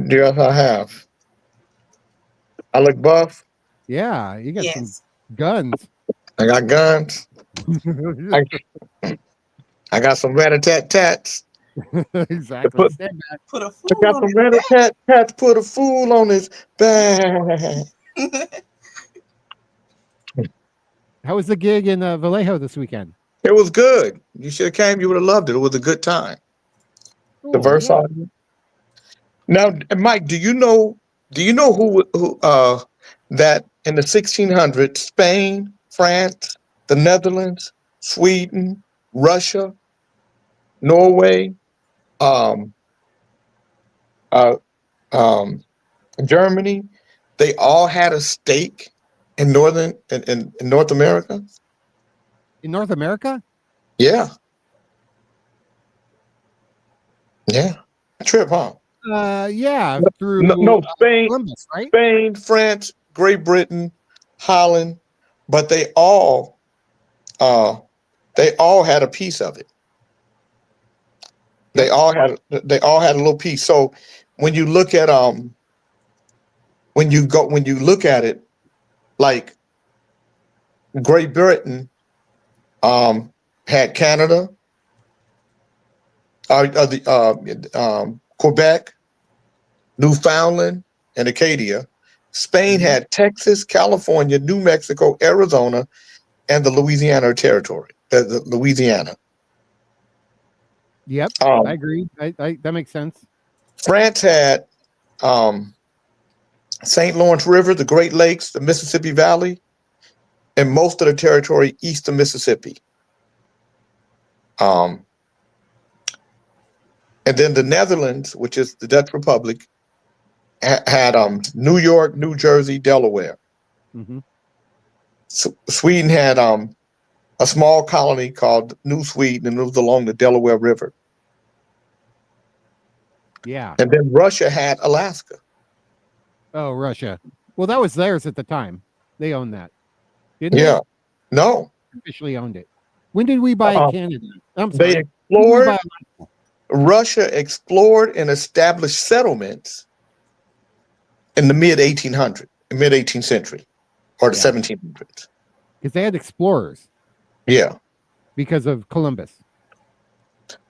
Yes, I have. I look buff. Yeah, you got some Yes. guns. I got guns. I, I got some rat-a-tat-tats. To Exactly. put, Stand back. Put a I fool got on some rat-a-tat-tats. Put a fool on his back. it. How was the gig in Vallejo this weekend? It was good. You should have came. You would have loved it. It was a good time. Cool. Diverse Yeah. audience. Now, Mike, do you know? Do you know who that in the 1600s, Spain, France, the Netherlands, Sweden, Russia, Norway, um, uh, um, Germany, they all had a stake in in North America. In North America? Yeah, yeah. Trip, huh? Yeah, No, through no, Spain, Columbus, right? Spain, France, Great Britain, Holland, but uh, they all had a piece of it. Yep. They all had a little piece. So when you look at when you look at it, like Great Britain had Canada, Quebec, Newfoundland, and Acadia. Spain Mhm. had Texas, California, New Mexico, Arizona, and the Louisiana Territory. The Louisiana. Yep. I Um, agree. I that makes sense. France had um, St. Lawrence River, the Great Lakes, the Mississippi Valley, and most of the territory east of Mississippi. Um, and then the Netherlands, which is the Dutch Republic, had New York, New Jersey, Delaware. Hmm. Sweden had a small colony called New Sweden, and it was along the Delaware River. Yeah. And then Russia had Alaska. Oh, Russia. Well, that was theirs at the time. They owned that, didn't they? Yeah. No. Officially owned it. When did we buy Uh, Canada? I'm they sorry. When did we buy? explored, Russia explored and established settlements in the mid 18th century, or the Yeah, 1700s. because they had explorers Yeah. because of Columbus.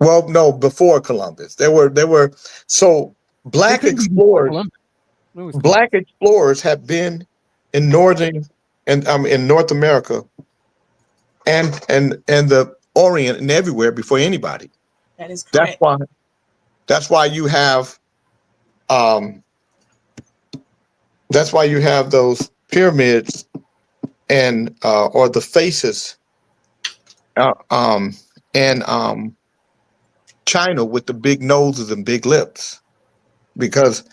Well, no, before Columbus. There were so It black couldn't be before explorers Columbus. It was black Columbus. explorers have been in northern and in North America and the Orient and everywhere before anybody. That is That's correct. why you have um that's why you have those pyramids and or the faces uh, um and China with the big noses and big lips because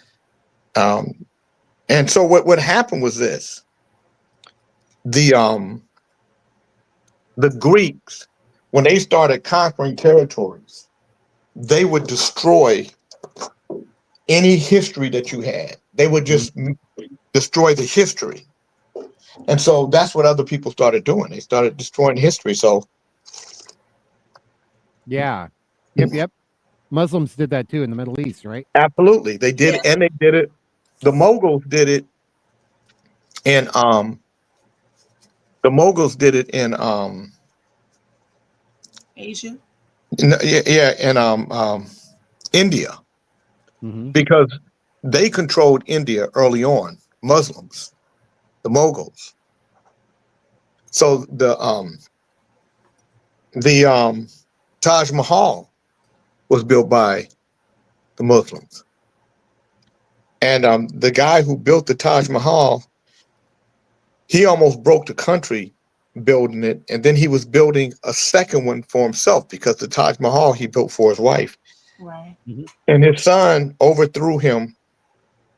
um and so what happened was this. The the Greeks, when they started conquering territories, they would destroy any history that you had. They would Mhm. just destroy the history. And so that's what other people started doing. They started destroying history. So Yeah. Yep. Yep. Muslims did that too in the Middle East, right? absolutely, they did, Yes. and they did it. The Moguls did it in the Moguls did it Asia. yeah, yeah, in India Hmm. because they controlled India early on. Muslims, the Moguls. So the Taj Mahal was built by the Muslims, and the guy who built the Taj Mahal, he almost broke the country building it, and then he was building a second one for himself because the Taj Mahal he built for his wife, Right. Hmm. and his son overthrew him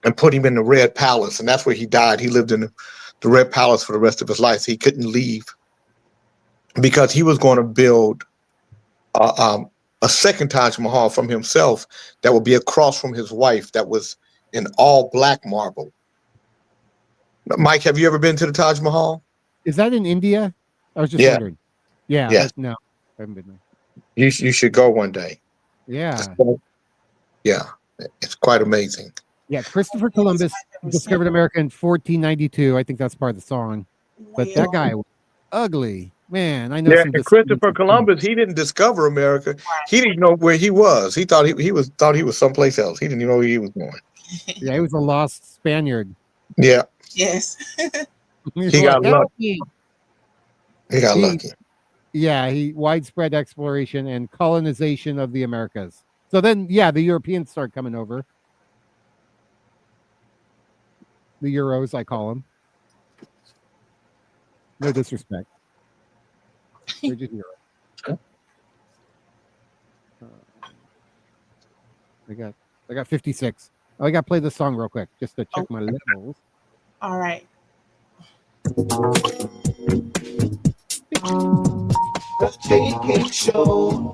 and put him in the Red Palace, and that's where he died. He lived in the Red Palace for the rest of his life. So he couldn't leave because he was going to build uh, um, a second Taj Mahal from himself that would be across from his wife that was in all black marble. Mike, have you ever been to the Taj Mahal? Is that in India? I was just Yeah, wondering. Yeah. yes. No, I haven't been there. You should go one day. It's Yeah. quite- yeah, it's quite amazing. Yeah, Christopher Columbus discovered America in 1492. I think that's part of the song. But that guy was ugly. Man, I know Yeah, some and descendants Christopher of Columbus. Columbus, he didn't discover America. He didn't know where he was. He thought he was someplace else. He didn't even know where he was going. Yeah, he was a lost Spaniard. Yeah, Yes. He's he like, got "Help lucky. me." He got He, lucky. yeah, he widespread exploration and colonization of the Americas. So then, yeah, the Europeans start coming over. The Euros, I call them. No disrespect. They're just Euros. I got 56. Oh, I got to play this song real quick just to check my levels. All right. The JK Show.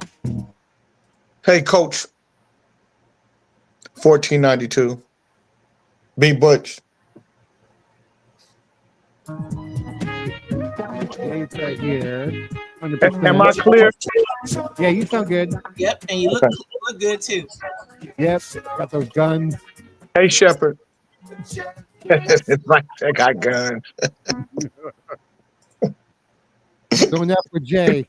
Hey, Coach, 1492. B. Butch. It's right here. Am 100%. I clear? Yeah, you sound good. Yep. And you Okay. look good too. Yep, got those guns. Hey, Shepard. It's like I got guns. Going up with Jay.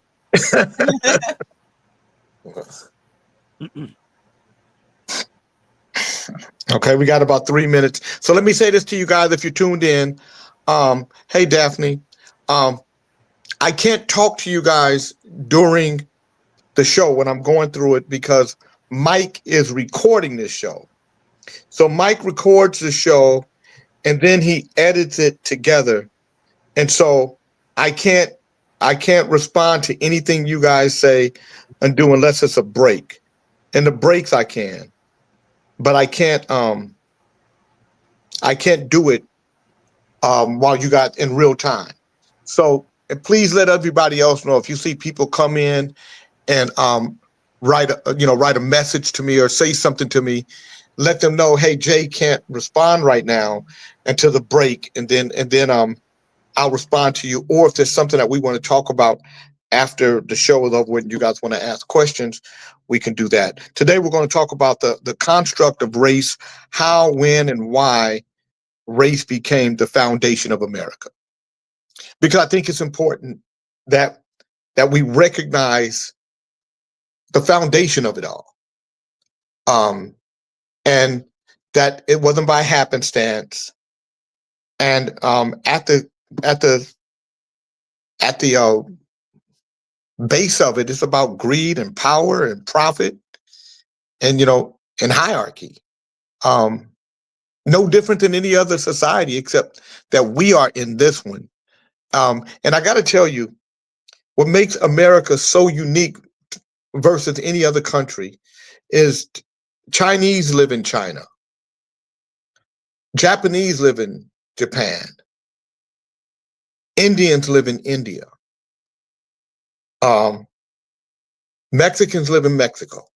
Okay, we got about 3 minutes. So let me say this to you guys if you tuned in. Hey, Daphne. I can't talk to you guys during the show when I'm going through it because Mike is recording this show. So Mike records the show and then he edits it together. And so I can't respond to anything you guys say and do unless it's a break. And the breaks I can. But I can't do it while you got in real time. So and please let everybody else know if you see people come in and write a message to me or say something to me, let them know, hey, Jay can't respond right now until the break, and then I'll respond to you. Or if there's something that we want to talk about after the show is over with and you guys want to ask questions, we can do that. Today we're going to talk about the construct of race, how, when, and why race became the foundation of America. Because I think it's important that we recognize the foundation of it all. And that it wasn't by happenstance. And at the base of it, it's about greed and power and profit and and hierarchy. No different than any other society, except that we are in this one. And I got to tell you, what makes America so unique versus any other country is Chinese live in China. Japanese live in Japan. Indians live in India. Mexicans live in Mexico.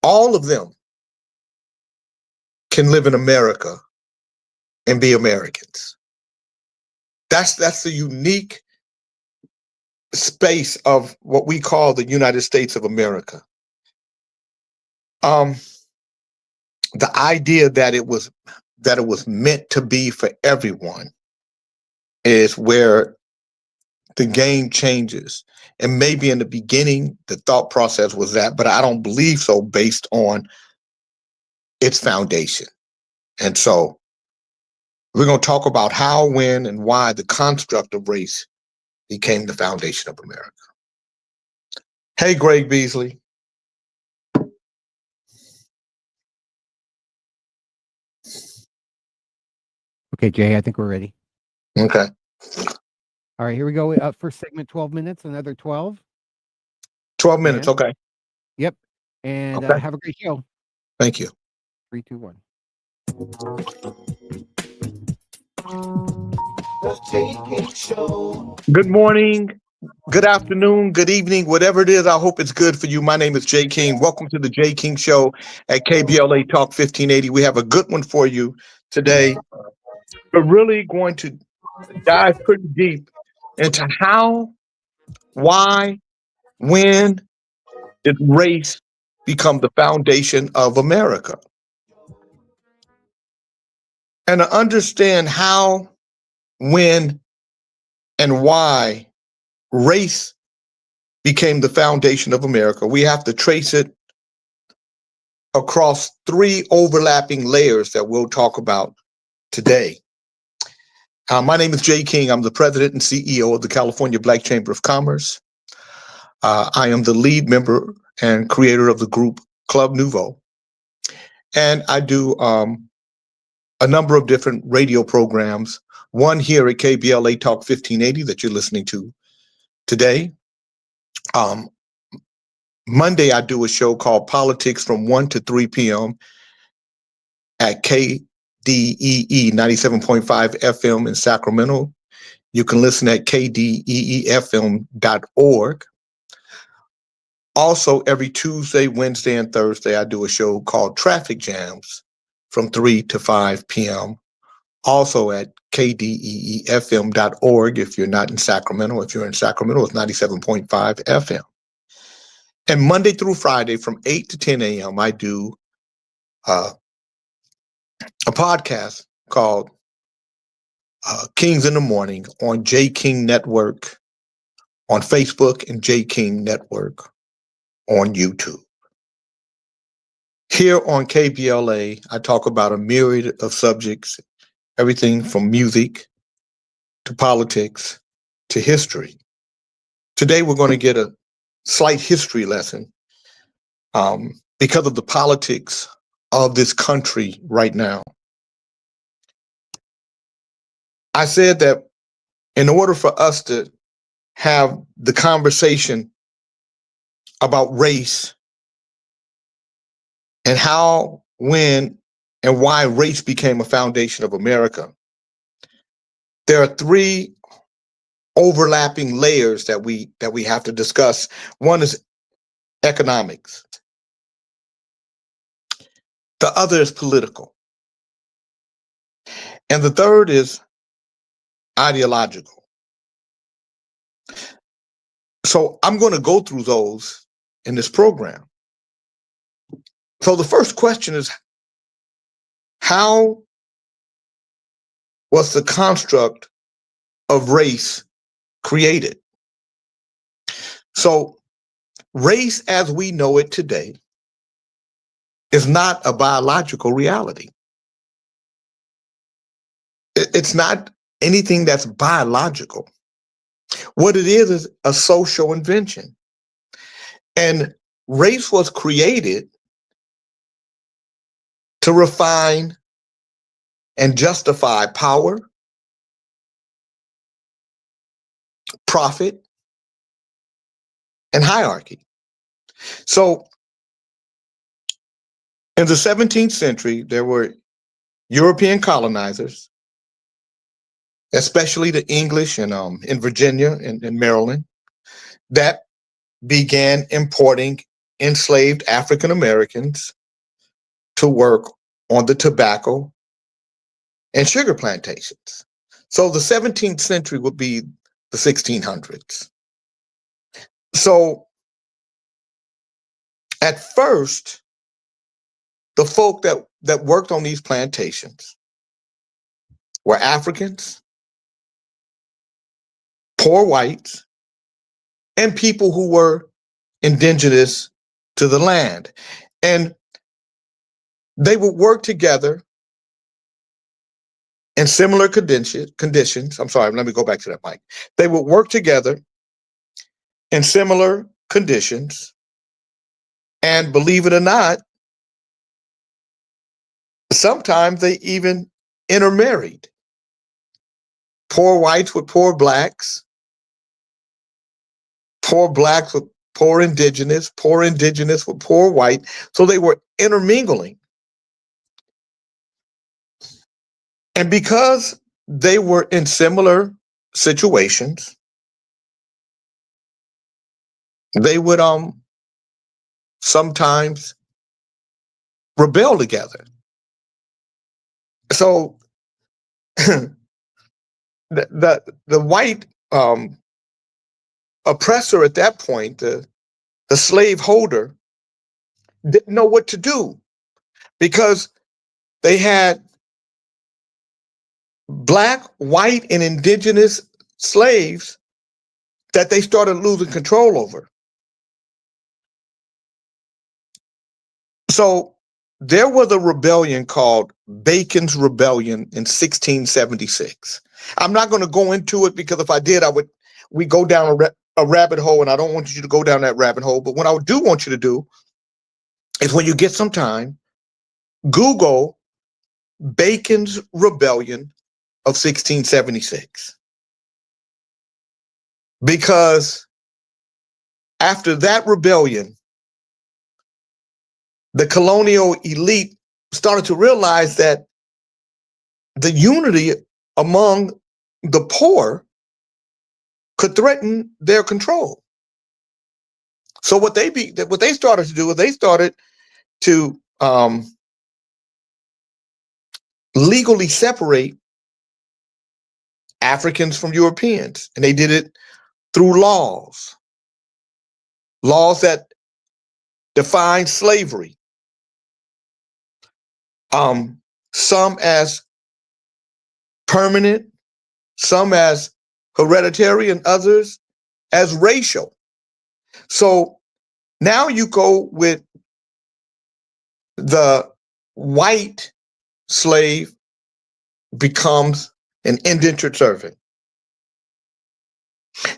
All of them can live in America and be Americans. That's the unique space of what we call the United States of America. The idea that it was meant to be for everyone is where the game changes. And maybe in the beginning, the thought process was that, but I don't believe so based on its foundation. And so we're going to talk about how, when, and why the construct of race became the foundation of America. Hey, Greg Beasley. Okay, Jay, I think we're ready. Okay. All right, here we go. First segment, 12 minutes, another 12. 12 minutes. And- Okay. Yep. And Okay. have a great show. Thank you. 3, 2, 1. The JK Show. Good morning, good afternoon, good evening, whatever it is. I hope it's good for you. My name is Jay King. Welcome to the Jay King Show at KBLA Talk 1580. We have a good one for you today. We're really going to dive pretty deep into how, why, when did race become the foundation of America. And to understand how, when, and why race became the foundation of America, we have to trace it across three overlapping layers that we'll talk about today. My name is Jay King. I'm the president and CEO of the California Black Chamber of Commerce. I am the lead member and creator of the group Club Nouveau. And I do a number of different radio programs, one here at KBLA Talk 1580 that you're listening to today. Monday, I do a show called Politics from 1 to 3 p.m. at KDEE 97.5 FM in Sacramento. You can listen at kdeefm.org. Also, every Tuesday, Wednesday, and Thursday, I do a show called Traffic Jams from 3 to 5 p.m. Also at kdeefm.org if you're not in Sacramento. If you're in Sacramento, it's 97.5 FM. And Monday through Friday from 8 to 10 a.m., I do a podcast called Kings in the Morning on J King Network on Facebook and J King Network on YouTube. Here on KBLA, I talk about a myriad of subjects, everything from music to politics to history. Today, we're going to get a slight history lesson because of the politics of this country right now. I said that in order for us to have the conversation about race and how, when, and why race became a foundation of America, there are three overlapping layers that we have to discuss. One is economics. The other is political. And the third is ideological. So I'm going to go through those in this program. So the first question is, how was the construct of race created? So race as we know it today is not a biological reality. It's not anything that's biological. What it is a social invention. And race was created to refine and justify power, profit, and hierarchy. So in the 17th century, there were European colonizers, especially the English in Virginia and in Maryland, that began importing enslaved African Americans to work on the tobacco and sugar plantations. So the 17th century would be the 1600s. So at first, the folk that worked on these plantations were Africans, poor whites, and people who were indigenous to the land. And they would work together in similar conditions. I'm sorry, let me go back to that, Mike. They would work together in similar conditions. And believe it or not, sometimes they even intermarried. Poor whites with poor blacks with poor indigenous with poor white. So they were intermingling. And because they were in similar situations, they would sometimes rebel together. So the white oppressor at that point, the slave holder, didn't know what to do because they had black, white, and indigenous slaves that they started losing control over. So there was a rebellion called Bacon's Rebellion in 1676. I'm not going to go into it because if I did, we go down a rabbit hole, and I don't want you to go down that rabbit hole. But what I do want you to do is when you get some time, Google Bacon's Rebellion of 1676. Because after that rebellion, the colonial elite started to realize that the unity among the poor could threaten their control. So what they started to do is they started to legally separate Africans from Europeans, and they did it through laws that defined slavery. Some as permanent, some as hereditary, and others as racial. So now you go with the white slave becomes an indentured servant.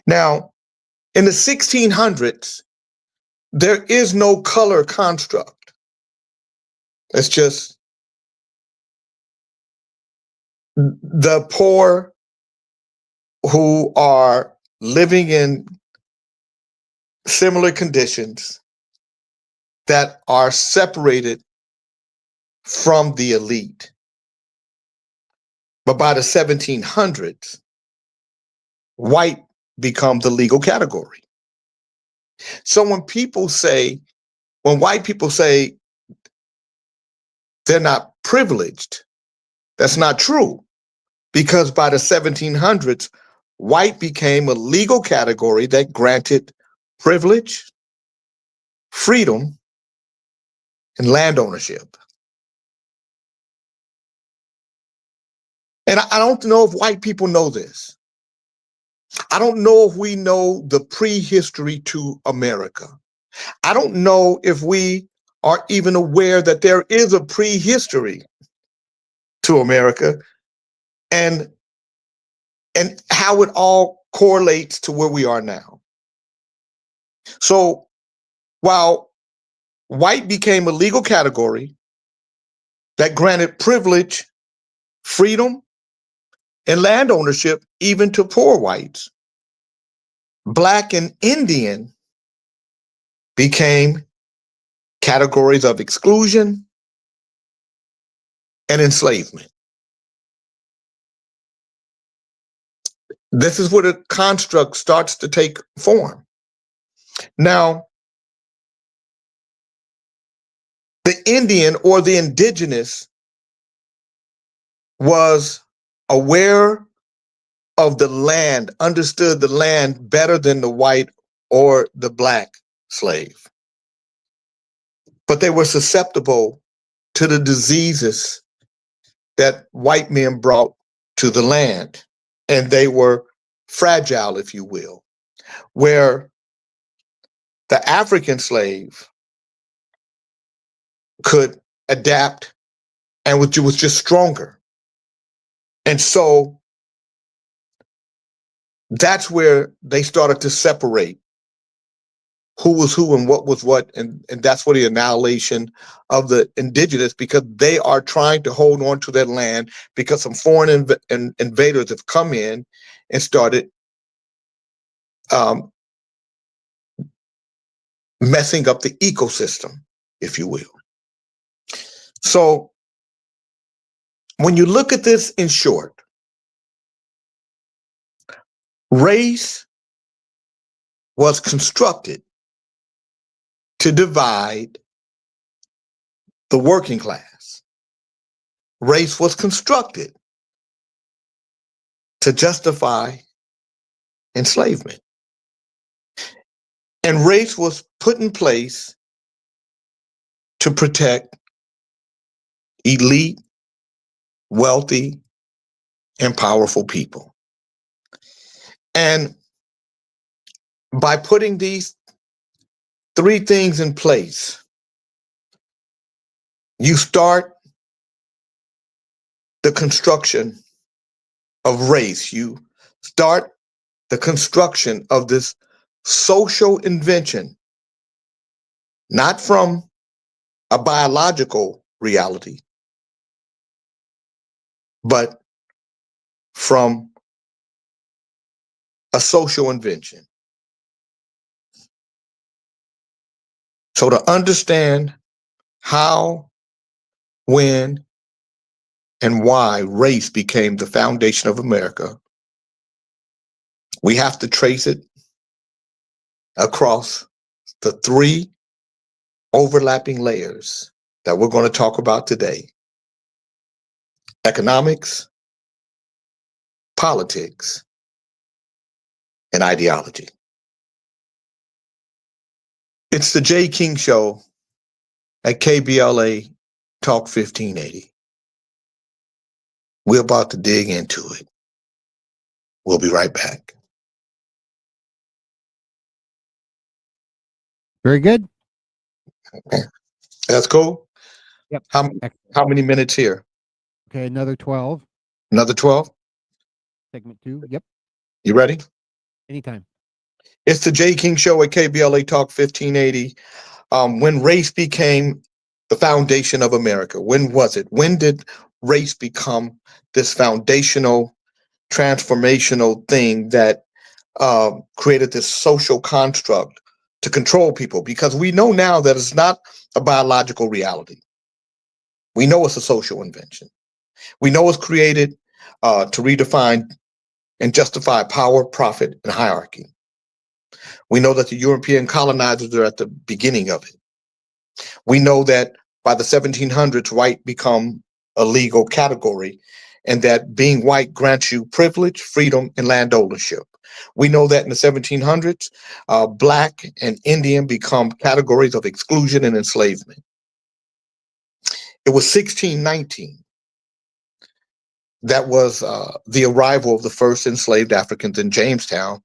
Now, in the 1600s, there is no color construct. It's just the poor who are living in similar conditions that are separated from the elite. But by the 1700s, white becomes the legal category. So when white people say they're not privileged, that's not true. Because by the 1700s, white became a legal category that granted privilege, freedom, and land ownership. And I don't know if white people know this. I don't know if we know the prehistory to America. I don't know if we are even aware that there is a prehistory to America and how it all correlates to where we are now. So while white became a legal category that granted privilege, freedom, and land ownership even to poor whites, black and Indian became categories of exclusion and enslavement. This is where the construct starts to take form. Now, the Indian or the indigenous was aware of the land, understood the land better than the white or the black slave. But they were susceptible to the diseases that white men brought to the land. And they were fragile, if you will, where the African slave could adapt and was just stronger. And so that's where they started to separate who was who and what was what. And that's where the annihilation of the indigenous, because they are trying to hold on to their land because some foreign invaders have come in and started messing up the ecosystem, if you will. So when you look at this in short, race was constructed to divide the working class. Race was constructed to justify enslavement. And race was put in place to protect elite, wealthy, and powerful people. And by putting these three things in place, you start the construction of race. You start the construction of this social invention, not from a biological reality, but from a social invention. So to understand how, when, and why race became the foundation of America, we have to trace it across the three overlapping layers that we're going to talk about today: economics, politics, and ideology. It's the Jay King Show at KBLA Talk 1580. We're about to dig into it. We'll be right back. Very good. That's cool. Yep. How many minutes here? Okay, another 12. Another 12? Segment 2. Yep. You ready? Anytime. It's the Jay King Show at KBLA Talk 1580. When race became the foundation of America, when was it? When did race become this foundational, transformational thing that created this social construct to control people? Because we know now that it's not a biological reality. We know it's a social invention. We know it's created to redefine and justify power, profit, and hierarchy. We know that the European colonizers are at the beginning of it. We know that by the 1700s, white become a legal category, and that being white grants you privilege, freedom, and land ownership. We know that in the 1700s, Black and Indian become categories of exclusion and enslavement. It was 1619 that was the arrival of the first enslaved Africans in Jamestown,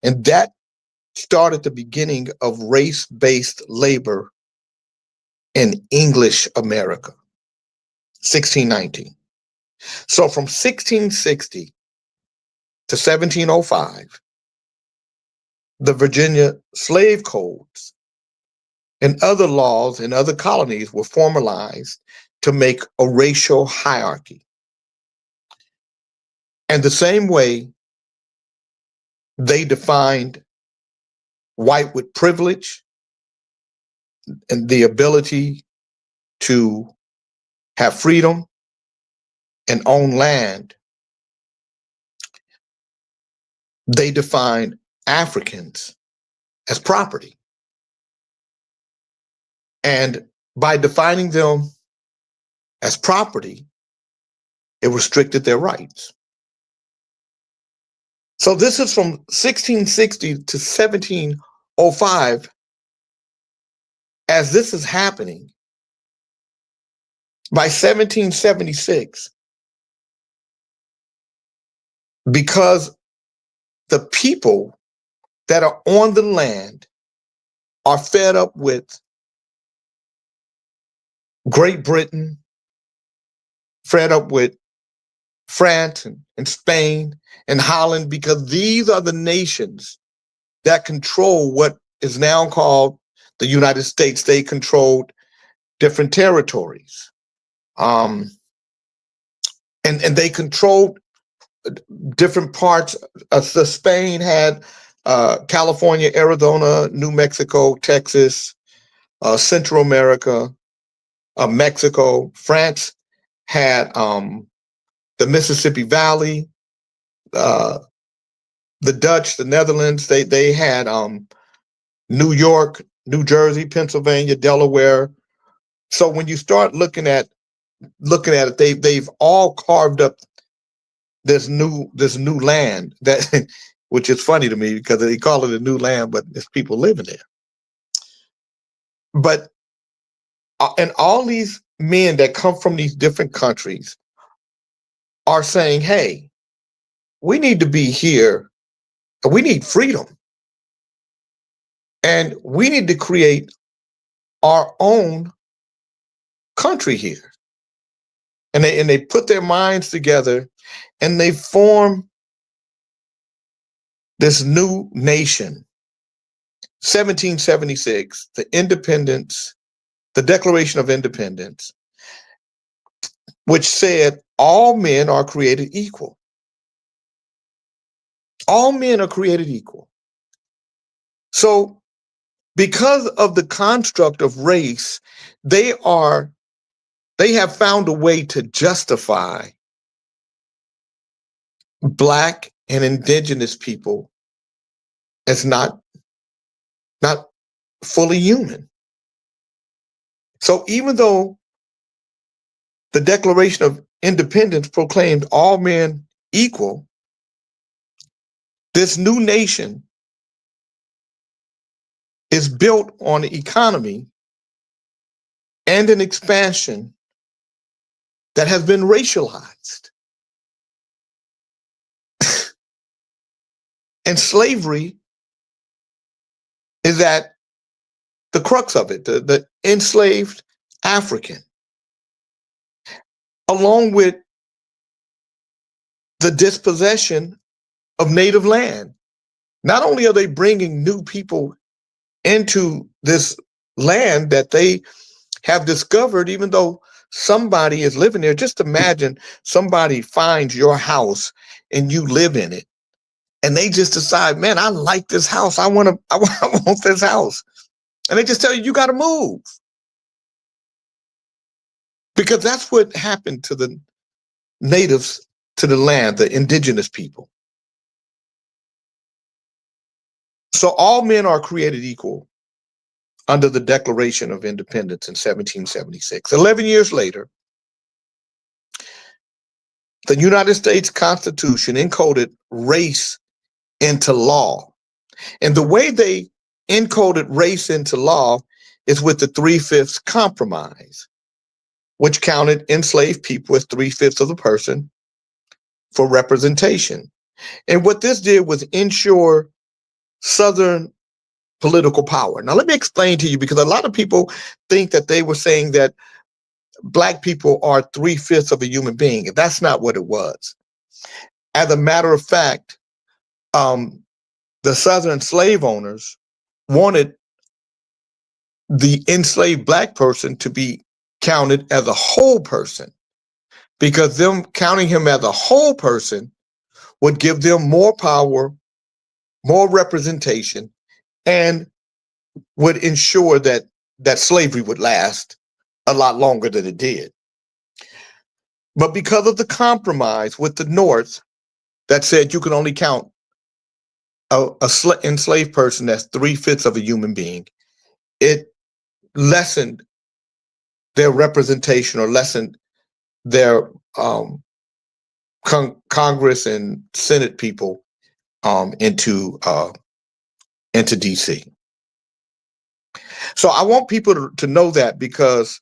and that started the beginning of race-based labor in English America. 1619. So from 1660 to 1705, the Virginia slave codes and other laws in other colonies were formalized to make a racial hierarchy. And the same way they defined white with privilege and the ability to have freedom and own land, they defined Africans as property. And by defining them as property, it restricted their rights. So this is from 1660 to 1705. As this is happening, by 1776, because the people that are on the land are fed up with Great Britain, fed up with France and Spain and Holland, because these are the nations that control what is now called the United States. They controlled different territories. And they controlled different parts. So Spain had California, Arizona, New Mexico, Texas, Central America, Mexico. France had the Mississippi Valley, the Dutch, the Netherlands. They had New York, New Jersey, Pennsylvania, Delaware. So when you start looking at it, they've all carved up this new land that, which is funny to me because they call it a new land, but there's people living there. But And all these men that come from these different countries are saying, hey, we need to be here. We need freedom. And we need to create our own country here. And they put their minds together and they form this new nation. 1776, the independence, the Declaration of Independence, which said all men are created equal. All men are created equal. So because of the construct of race, they have found a way to justify Black and indigenous people as not fully human. So even though the Declaration of Independence proclaimed all men equal, this new nation is built on an economy and an expansion that has been racialized. And slavery is at the crux of it, the enslaved African, along with the dispossession of native land. Not only are they bringing new people into this land that they have discovered, even though somebody is living there. Just imagine somebody finds your house and you live in it. And they just decide, man, I like this house. I want this house. And they just tell you, you got to move. Because that's what happened to the natives to the land, the indigenous people. So all men are created equal under the Declaration of Independence in 1776. 11 years later, the United States Constitution encoded race into law. And the way they encoded race into law is with the 3/5 compromise, which counted enslaved people as 3/5 of the person for representation. And what this did was ensure Southern political power. Now, let me explain to you, because a lot of people think that they were saying that Black people are 3/5 of a human being. That's not what it was. As a matter of fact, the Southern slave owners wanted the enslaved Black person to be counted as a whole person, because them counting him as a whole person would give them more power, more representation, and would ensure that slavery would last a lot longer than it did. But because of the compromise with the North that said you can only count a enslaved person as 3/5 of a human being, it lessened their representation, or lessened their Congress and Senate people into DC. So I want people to know that, because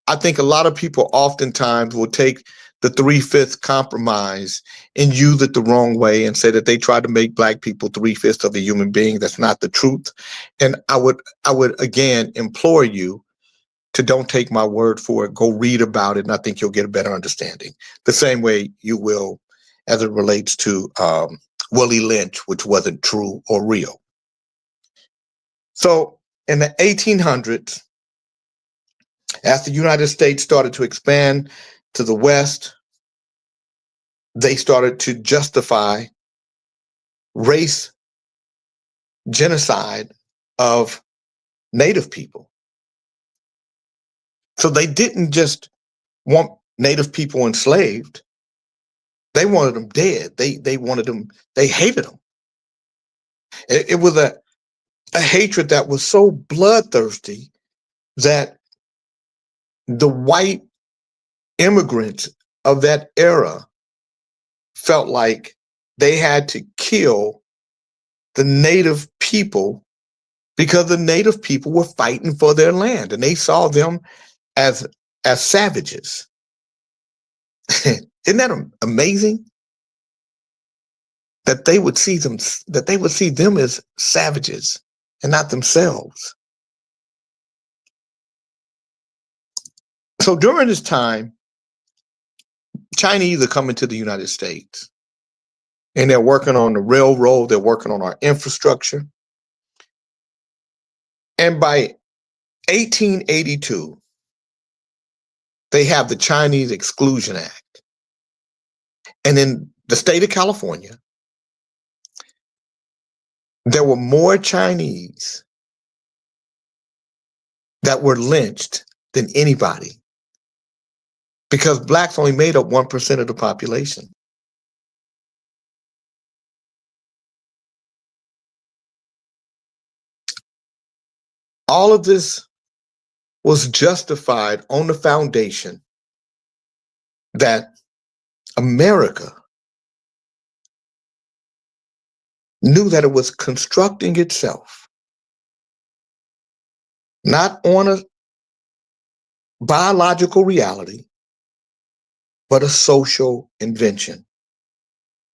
I think a lot of people oftentimes will take the 3/5 compromise and use it the wrong way and say that they tried to make Black people 3/5 of a human being. That's not the truth. And I would again implore you to don't take my word for it. Go read about it, and I think you'll get a better understanding. The same way you will as it relates to Willie Lynch, which wasn't true or real. So in the 1800s, as the United States started to expand to the West, they started to justify race genocide of Native people. So they didn't just want Native people enslaved. They wanted them dead. They wanted them, they hated them. It was a hatred that was so bloodthirsty that the white immigrants of that era felt like they had to kill the Native people, because the Native people were fighting for their land, and they saw them as savages. Isn't that amazing? That they would see them as savages and not themselves. So during this time, Chinese are coming to the United States, and they're working on the railroad, they're working on our infrastructure. And by 1882, they have the Chinese Exclusion Act. And in the state of California, there were more Chinese that were lynched than anybody, because blacks only made up 1% of the population. All of this was justified on the foundation that America knew that it was constructing itself not on a biological reality, but a social invention.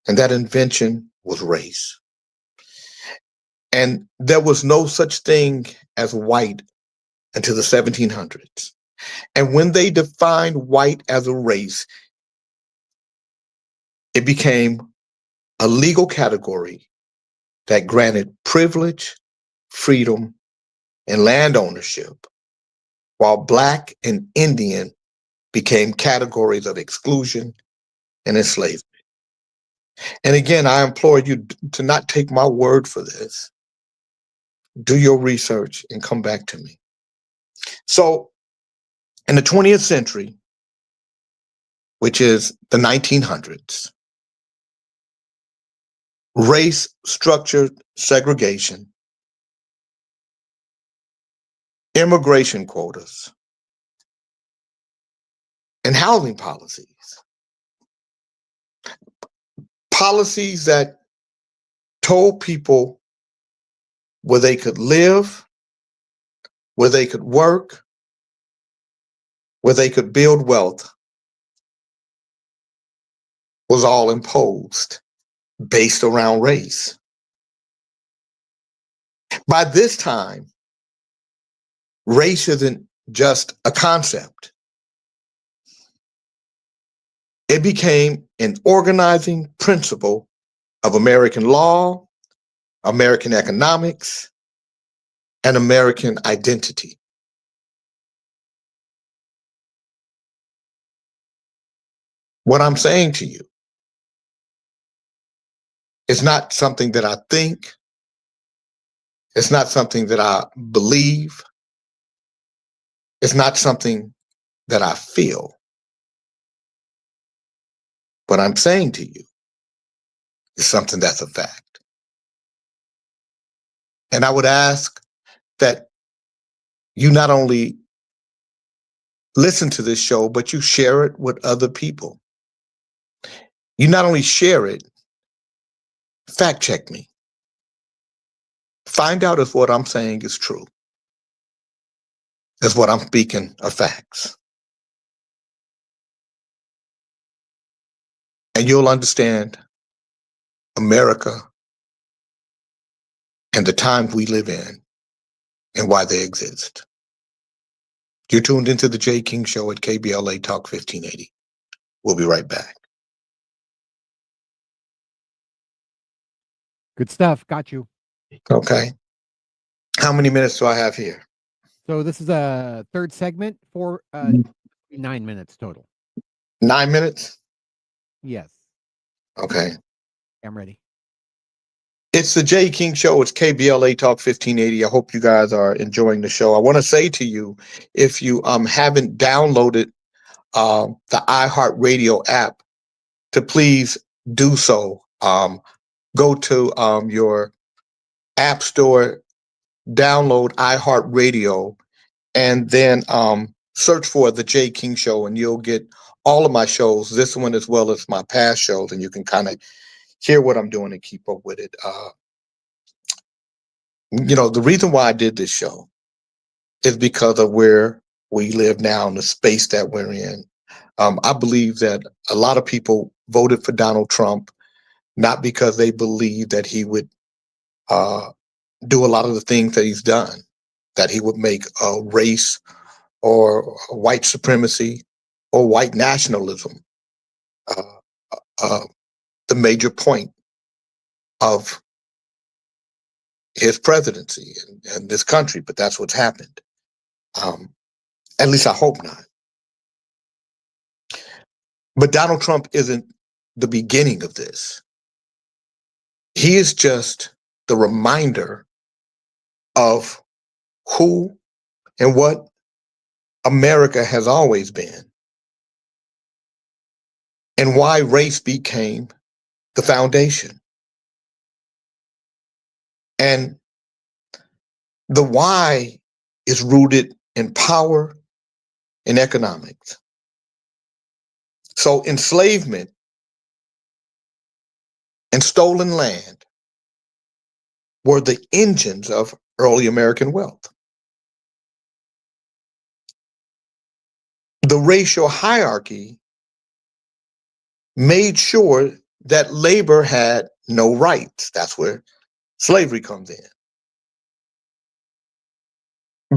And that invention was race. And there was no such thing as white until the 1700s. And when they defined white as a race, it became a legal category that granted privilege, freedom, and land ownership, while Black and Indian became categories of exclusion and enslavement. And again, I implore you to not take my word for this. Do your research and come back to me. So in the 20th century, which is the 1900s, race structured segregation, immigration quotas, and housing policies. Policies that told people where they could live, where they could work, where they could build wealth, was all imposed based around race. By this time, race isn't just a concept. It became an organizing principle of American law, American economics, and American identity. What I'm saying to you is not something that I think. It's not something that I believe. It's not something that I feel. What I'm saying to you is something that's a fact. And I would ask that you not only listen to this show, but you share it with other people. You not only share it, fact check me. Find out if what I'm saying is true. Is what I'm speaking are facts. And you'll understand America and the times we live in and why they exist. You're tuned into the Jay King Show at KBLA Talk 1580. We'll be right back. Good stuff. Got you. Okay. How many minutes do I have here? So this is a third segment for 9 minutes total. 9 minutes? Yes. Okay. I'm ready. It's the Jay King Show. It's KBLA Talk 1580. I hope you guys are enjoying the show. I want to say to you, if you haven't downloaded the iHeartRadio app, to please do so. Go to your app store, download iHeartRadio, and then search for the Jay King Show, and you'll get all of my shows, this one as well as my past shows, and you can kind of hear what I'm doing and keep up with it. The reason why I did this show is because of where we live now in the space that we're in. I believe that a lot of people voted for Donald Trump not because they believe that he would do a lot of the things that he's done, that he would make race or white supremacy or white nationalism uh, uh, the major point of his presidency and this country, but that's what's happened. At least I hope not. But Donald Trump isn't the beginning of this. He is just the reminder of who and what America has always been and why race became the foundation. And the why is rooted in power and economics. So enslavement and stolen land were the engines of early American wealth. The racial hierarchy made sure that labor had no rights. That's where slavery comes in.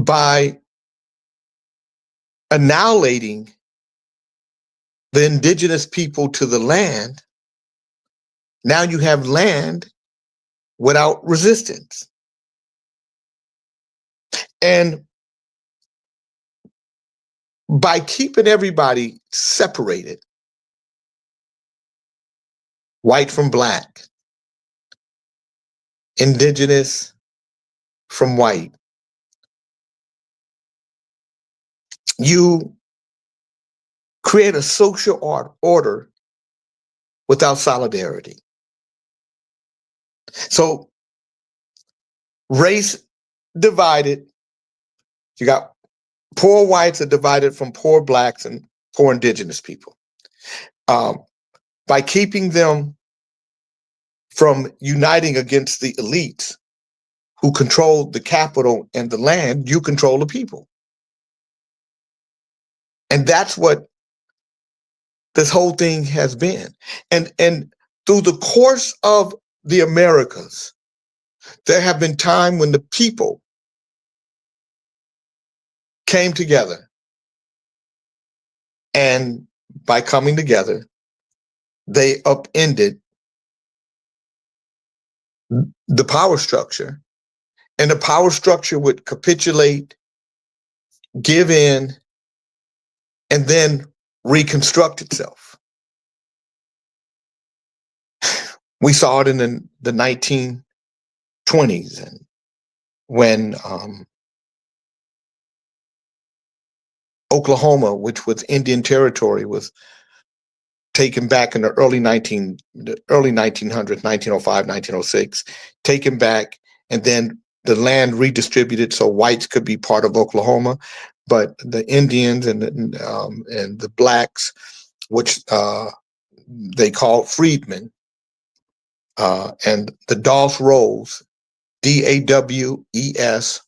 By annihilating the indigenous people to the land, now you have land without resistance. And by keeping everybody separated, white from black, indigenous from white, you create a social order without solidarity. So race divided, you got poor whites are divided from poor blacks and poor indigenous people. By keeping them from uniting against the elites who control the capital and the land, you control the people. And that's what this whole thing has been. And through the course of the Americas, there have been times when the people came together, and by coming together, they upended the power structure, and the power structure would capitulate, give in, and then reconstruct itself. We saw it in the 1920s, and when Oklahoma, which was Indian territory, was taken back in the early 1900s, 1905, 1906, taken back, and then the land redistributed so whites could be part of Oklahoma, but the Indians and the blacks, which they called freedmen, and the Dawes Rolls, DAWESROLLS,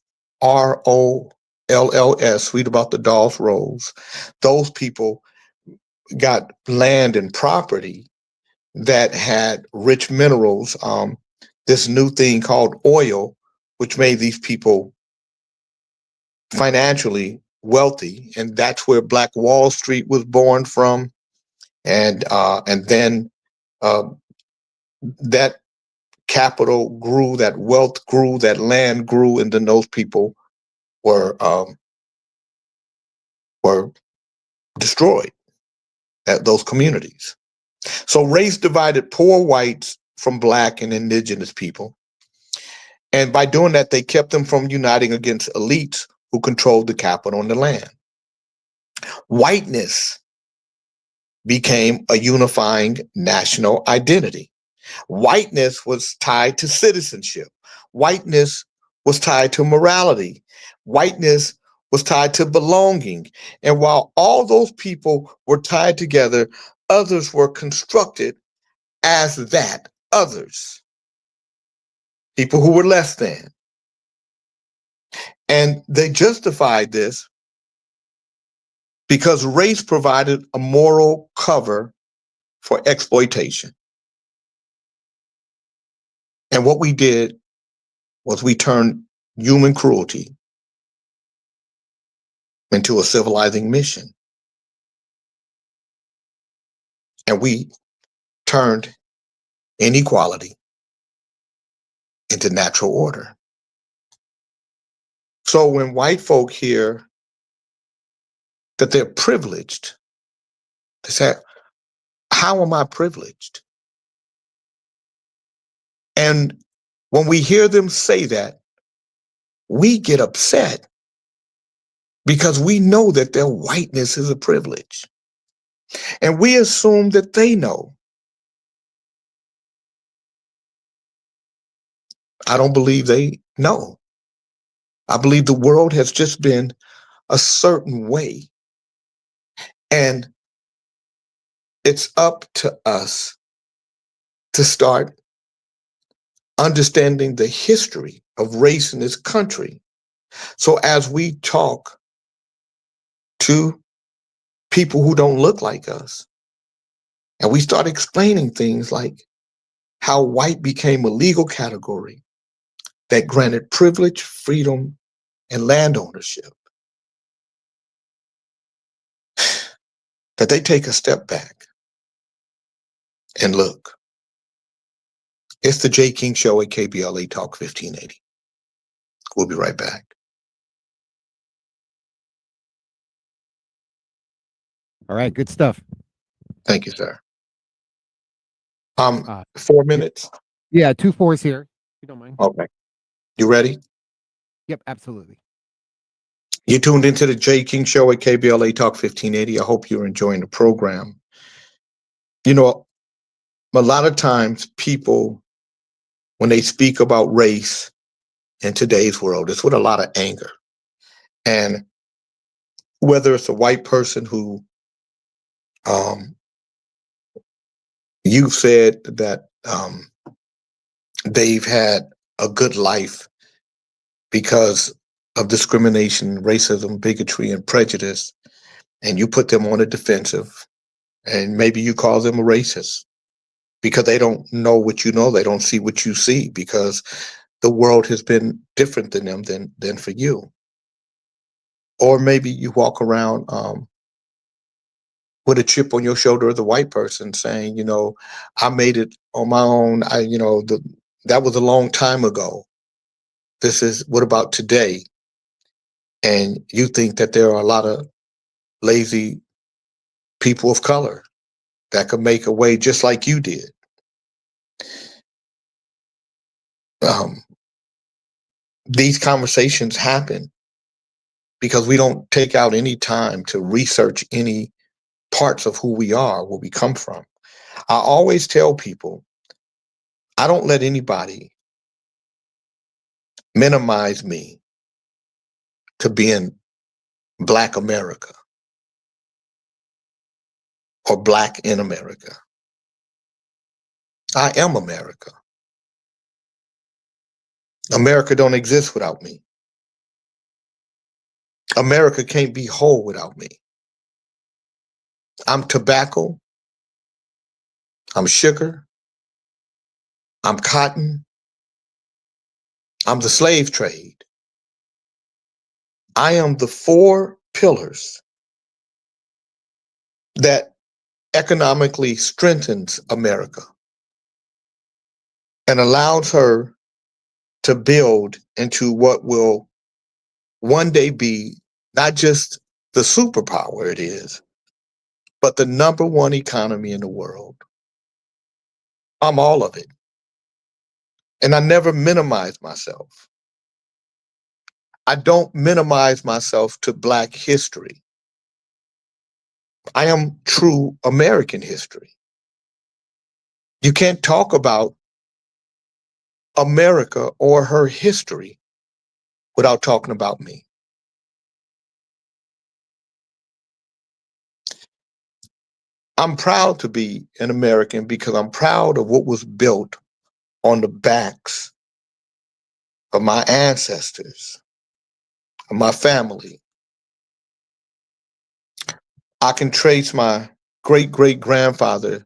read about the Dawes Rolls. Those people got land and property that had rich minerals, this new thing called oil, which made these people financially wealthy, and that's where Black Wall Street was born from, and then that capital grew, that wealth grew, that land grew, and then those people were destroyed at those communities. So race divided poor whites from black and indigenous people. And by doing that, they kept them from uniting against elites who controlled the capital and the land. Whiteness became a unifying national identity. Whiteness was tied to citizenship. Whiteness was tied to morality. Whiteness was tied to belonging. And while all those people were tied together, others were constructed as that, others, people who were less than. And they justified this because race provided a moral cover for exploitation. And what we did was we turned human cruelty into a civilizing mission. And we turned inequality into natural order. So when white folk hear that they're privileged, they say, how am I privileged? And when we hear them say that, we get upset because we know that their whiteness is a privilege. And we assume that they know. I don't believe they know. I believe the world has just been a certain way. And it's up to us to start understanding the history of race in this country. So as we talk to people who don't look like us, and we start explaining things like how white became a legal category that granted privilege, freedom, and land ownership, that they take a step back and look. It's the J. King Show at KBLA Talk 1580. We'll be right back. All right, good stuff. Thank you, sir. Uh, 4 minutes? Yeah, 2 4s here. If you don't mind. Okay. You ready? Yep, absolutely. You tuned into the J. King Show at KBLA Talk 1580. I hope you're enjoying the program. You know, a lot of times people, when they speak about race in today's world, it's with a lot of anger. And whether it's a white person who you've said that they've had a good life because of discrimination, racism, bigotry, and prejudice, and you put them on the defensive, and maybe you call them a racist because they don't know what you know, they don't see what you see, because the world has been different than them than for you. Or maybe you walk around with a chip on your shoulder as a white person saying, you know, I made it on my own. That was a long time ago. This is, what about today? And you think that there are a lot of lazy people of color that could make a way just like you did. These conversations happen because we don't take out any time to research any parts of who we are, where we come from. I always tell people, I don't let anybody minimize me to being Black America or Black in America. I am America. America don't exist without me. America can't be whole without me. I'm tobacco. I'm sugar. I'm cotton. I'm the slave trade. I am the 4 pillars that economically strengthens America and allows her to build into what will one day be not just the superpower it is, but the #1 economy in the world. I'm all of it. And I never minimize myself. I don't minimize myself to Black history. I am true American history. You can't talk about America or her history without talking about me. I'm proud to be an American because I'm proud of what was built on the backs of my ancestors, of my family. I can trace my great great grandfather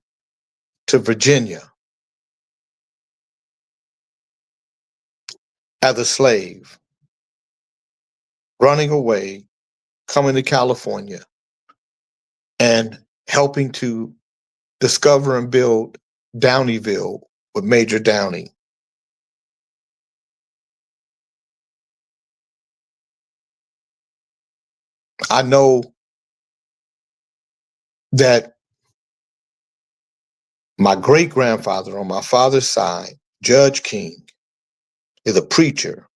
to Virginia as a slave, running away, coming to California, and helping to discover and build Downeyville with Major Downey. I know that my great grandfather on my father's side, Judge King, is a preacher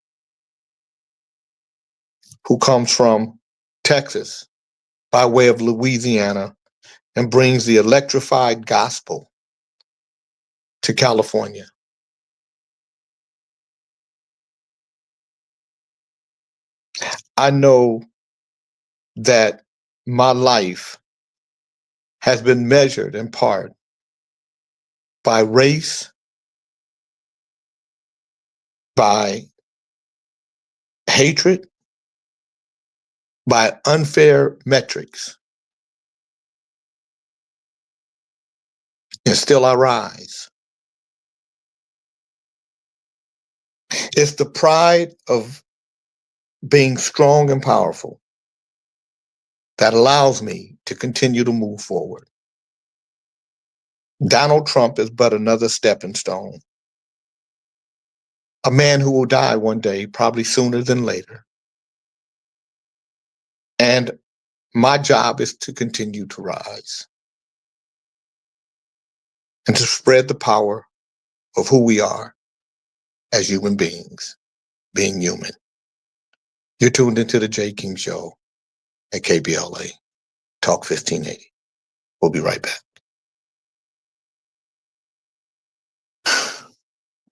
who comes from Texas by way of Louisiana and brings the electrified gospel to California. I know that my life has been measured in part by race, by hatred, by unfair metrics. And still I rise. It's the pride of being strong and powerful that allows me to continue to move forward. Donald Trump is but another stepping stone. A man who will die one day, probably sooner than later. And my job is to continue to rise and to spread the power of who we are as human beings, being human. You're tuned into the J. King Show at KBLA, Talk 1580. We'll be right back.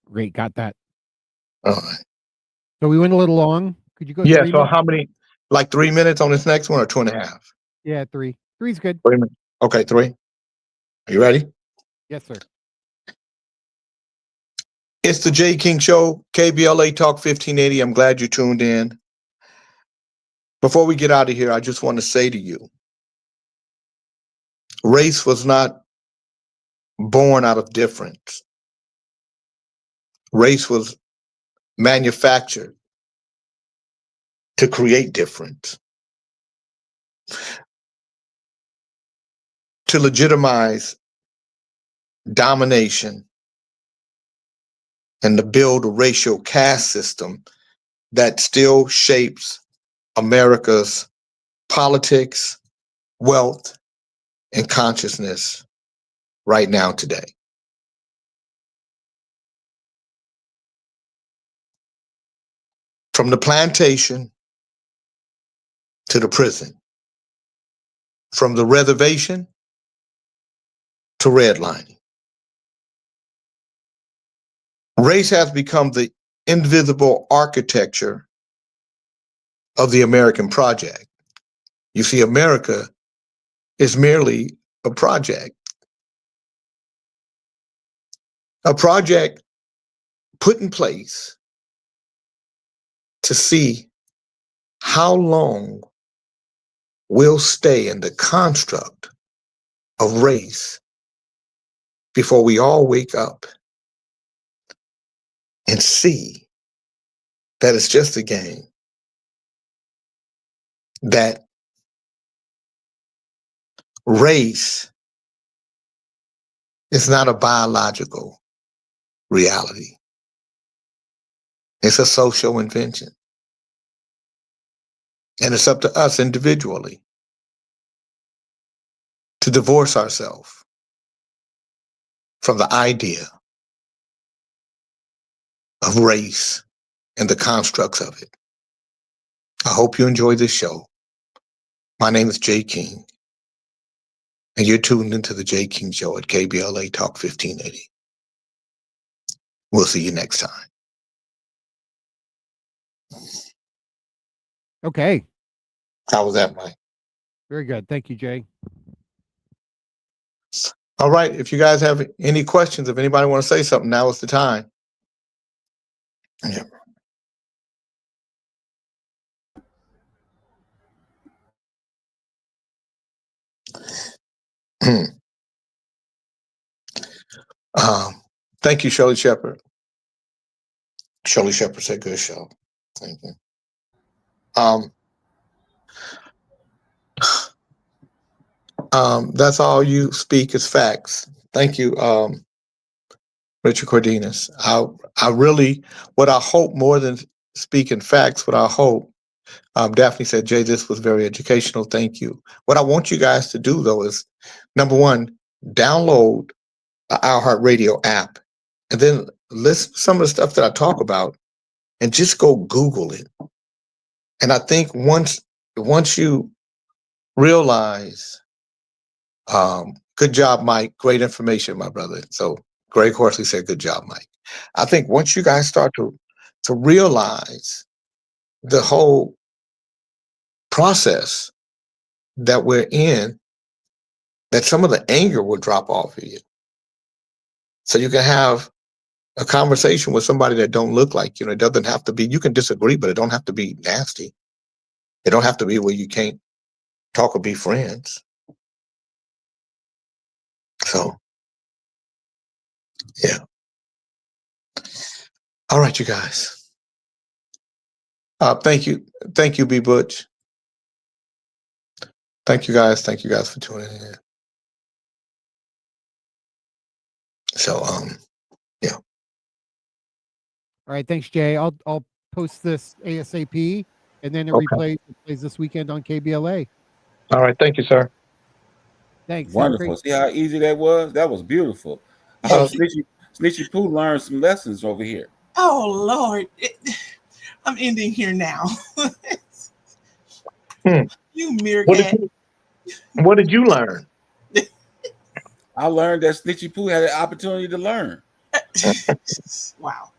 Great, got that. All right. So we went a little long. Could you go Yeah, 3 so minutes? how many, like 3 minutes on this next one or 2.5? Yeah, 3. 3's good. 3 minutes. Okay, 3. Are you ready? Yes, sir. It's the J. King Show, KBLA Talk 1580. I'm glad you tuned in. Before we get out of here, I just want to say to you, race was not born out of difference. Race was manufactured to create difference, to legitimize domination, and to build a racial caste system that still shapes America's politics, wealth, and consciousness right now today. From the plantation to the prison, from the reservation to redlining. Race has become the invisible architecture of the American project. You see, America is merely a project put in place to see how long we'll stay in the construct of race before we all wake up and see that it's just a game, that race is not a biological reality. It's a social invention. And it's up to us individually to divorce ourselves from the idea of race and the constructs of it. I hope you enjoy this show. My name is Jay King, and you're tuned into the Jay King Show at KBLA Talk 1580. We'll see you next time. Okay. How was that, Mike? Very good. Thank you, Jay. All right. If you guys have any questions, if anybody want to say something, now is the time. Yeah. Thank you, Shirley Shepherd. Shirley Shepherd said, "Good show." Thank you. That's all you speak is facts. Thank you, Richard Cordinas. I really, what I hope more than speaking facts, what I hope, Daphne said, Jay, this was very educational. Thank you. What I want you guys to do though is, number one, download the iHeartRadio app, and then listen to some of the stuff that I talk about, and just go Google it. And I think once you realize, good job, Mike. Great information, my brother. So Greg Horsley said, good job, Mike. I think once you guys start to realize the whole process that we're in, that some of the anger will drop off of you. So you can have a conversation with somebody that don't look like you. It doesn't have to be, you can disagree, but it don't have to be nasty. It don't have to be where you can't talk or be friends. So, yeah. All right, you guys. Thank you. Thank you, B. Butch. Thank you guys. Thank you guys for tuning in. So, yeah. All right, thanks, Jay. I'll post this ASAP, and then it Okay. replays this weekend on KBLA. All right. Thank you, sir. Thanks. Have a Wonderful. great- See how easy that was? That was beautiful. I hope Snitchy Pooh learned some lessons over here. Oh Lord, I'm ending here now. You meerkat. What did you learn? I learned that Snitchy Pooh had an opportunity to learn. Wow.